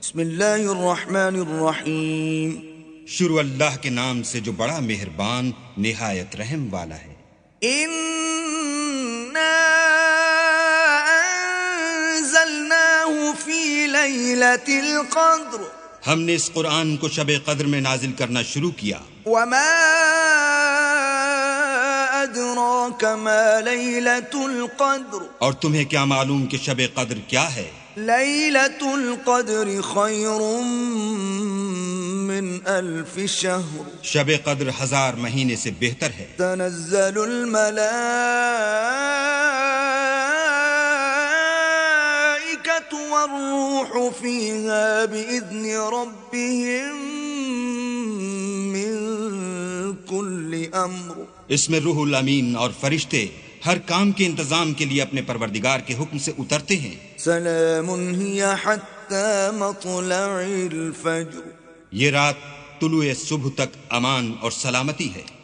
بسم اللہ الرحمن الرحیم، شروع اللہ کے نام سے جو بڑا مہربان نہایت رحم والا ہے۔ اِنَّا أَنزَلْنَاهُ فِي لَيْلَةِ الْقَدْرِ، ہم نے اس قرآن کو شب قدر میں نازل کرنا شروع کیا۔ وَمَا أَدْرَاكَ مَا لَيْلَةُ الْقَدْرِ، اور تمہیں کیا معلوم کہ شب قدر کیا ہے؟ لَيْلَةُ الْقَدْرِ خَيْرٌ مِّنْ أَلْفِ شَهْرٍ، شب قدر 1000 مہینے سے بہتر ہے۔ تنزل الملائكة والروح فيها بإذن ربهم من كل أمر، اس میں روح الامین اور فرشتے ہر کام کے انتظام کے لیے اپنے پروردگار کے حکم سے اترتے ہیں۔ سلام هي حتى مطلع الفجر، یہ رات طلوع صبح تک امان اور سلامتی ہے۔